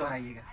दोहराइएगा।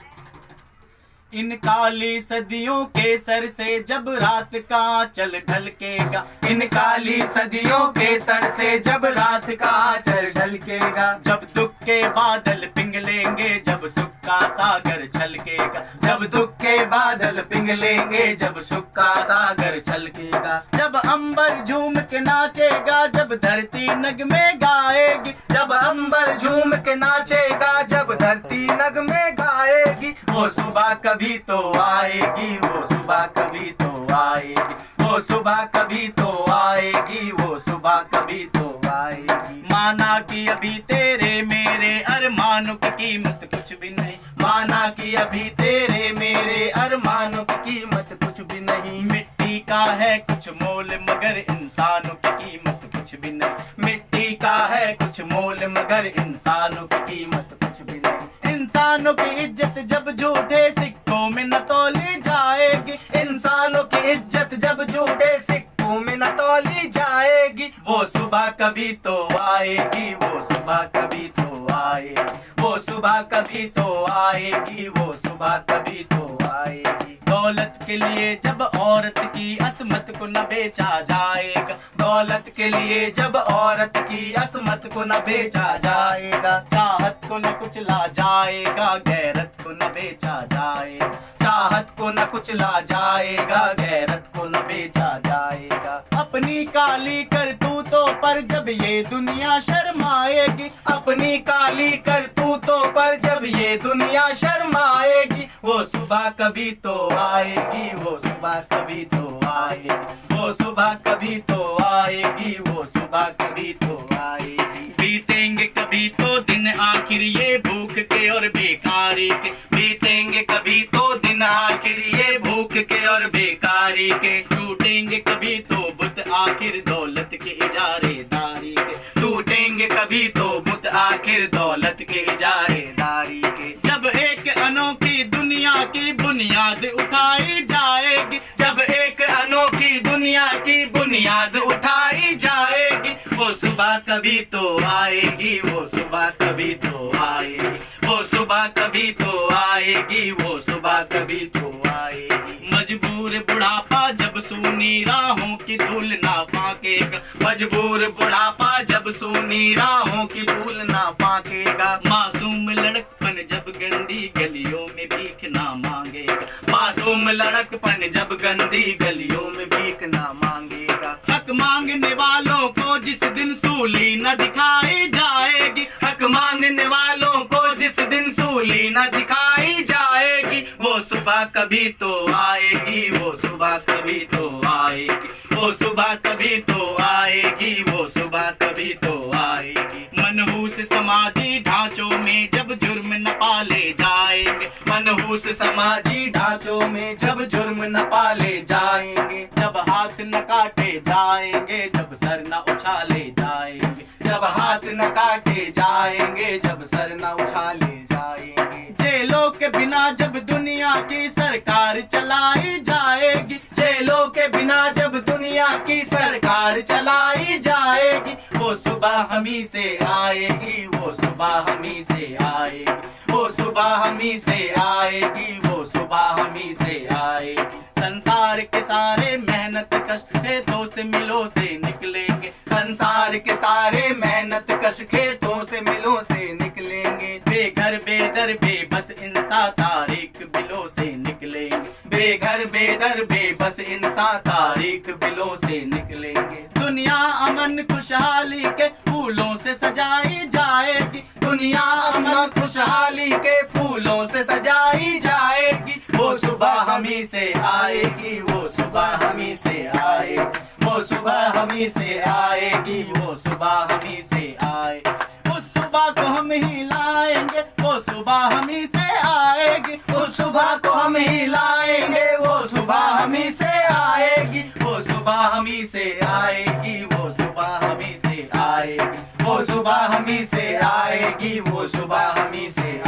इन काली सदियों के सर से जब रात का चल ढलकेगा, इन काली सदियों के सर से जब रात का चल ढलकेगा, जब दुख के बादल पिघलेंगे जब सुख का सागर छलकेगा, जब दुख के बादल पिघलेंगे जब सुख का सागर छलकेगा, जब अंबर झूम के नाचेगा जब धरती नगमे गाएगी, जब अंबर झूम के नाचेगा जब धरती नगमे गाएगी, वो सुबह कभी तो आएगी, वो सुबह कभी तो आएगी, वो सुबह कभी तो आएगी, वो सुबह कभी तो आएगी। माना कि अभी तेरे मेरे अरमानों की कीमत कुछ भी नहीं, माना कि अभी तेरे मेरे अरमानों की कीमत कुछ भी नहीं, मिट्टी का है कुछ मोल मगर इंसानों की कीमत कुछ भी नहीं, मिट्टी का है कुछ मोल मगर इंसानों की कीमत कुछ भी नहीं, इंसानों की इज्जत जब झूठे सिक्कों में न तोली जाएगी, इंसानों की इज्जत जब झूठे सिक्कों में न तोली जाएगी, वो सुबह कभी तो आएगी, वो सुबह कभी तो आएगी, वो सुबह कभी तो आएगी, वो सुबह कभी तो आएगी। दौलत के लिए जब औरत की असमत को न बेचा जाएगा, दौलत के लिए जब औरत की असमत को न बेचा जाएगा, चाहत को न कुचला जाएगा गैरत को न बेचा जाएगा, चाहत को न कुचला जाएगा गैरत को न बेचा जाएगा, अपनी काली करतूतों पर जब ये दुनिया शर्माएगी, अपनी काली करतूतों पर जब ये दुनिया शर्माएगी, वो सुबह कभी तो आएगी, वो सुबह कभी तो आएगी, वो सुबह कभी तो आएगी, वो सुबह कभी तो आएगी। बीतेंगे कभी तो दिन आखिर ये भूख के और बेकारी के, बीतेंगे कभी तो दिन आखिर ये भूख के और बेकारी के, टूटेंगे कभी तो बुत आखिर दौलत के इजारेदारी के, टूटेंगे कभी तो बुत आखिर दौलत के इजारेदारी के, जब एक अनोखी दुनिया की बुनियाद उठाई जाएगी, जब एक अनोखी दुनिया की बुनियाद उठाई जाएगी, वो सुबह कभी तो आएगी, वो सुबह कभी तो आएगी, वो सुबह कभी तो आएगी, वो सुबह कभी तो आएगी। मजबूर बुढ़ापा जब सूनी राहों की धूल ना फाकेगा, मजबूर बुढ़ापा जब सूनी राहों की धूल ना फाकेगा, मासूम लड़कपन जब गंदी गलियों में भीख ना मांगेगा, मासूम लड़कपन जब गंदी गलियों में भीख ना मांगेगा, हक मांगने वालों को जिस दिन सूली न दिखाई जाएगी, हक मांगने वालों को जिस दिन सूली न दिखाई जाएगी, वो सुबह कभी तो आएगी, वो सुबह कभी तो आएगी, वो सुबह कभी तो आएगी, वो सुबह कभी तो आएगी। मनहूस समाजी ढांचों में जब जुर्म न पाले जाएंगे, मनहूस समाजी ढांचों में जब जुर्म न पाले जाएंगे, जब हाथ न काटे जाएंगे जब सर न उछाले जाएंगे, जब हाथ न काटे जाएंगे जब सर न उछाले जाएंगे, जेलों के बिना जब दुनिया की सरकार चलाई जाएगी, जेलों के बिना जब दुनिया की सरकार चलाई जाएगी, वो सुबह हमी से आएगी, वो सुबह हमी से आएगी, वो सुबह हमी से आएगी, वो सुबह हमी से आएगी। संसार के सारे मेहनत कष्ट खेतों से मिलों से निकलेंगे, संसार के सारे मेहनत कश खेतों से मिलों से निकलेंगे, बेघर बेदर बेबस इंसान तारीख बिलों से निकलेंगे, बेघर बेदर बेबस इंसान तारीख बिलों से निकलेंगे। दुनिया अमन खुशहाली के फूलों से सजाई जाएगी, दुनिया अमन खुशहाली के फूलों से सजाई जाएगी, वो सुबह हमी से आएगी, वो सुबह हमी से आएगी, वो सुबह हमी से आएगी, वो सुबह हमी से आएगी। उस सुबह को हम ही लाएंगे, वो सुबह हमी से आएगी, उस सुबह को हम ही लाएंगे, वो सुबह हमी से आएगी, वो सुबह हमी से आएगी, वो सुबह हमी से आएगी, वो सुबह हमी से आएगी, वो सुबह हमी से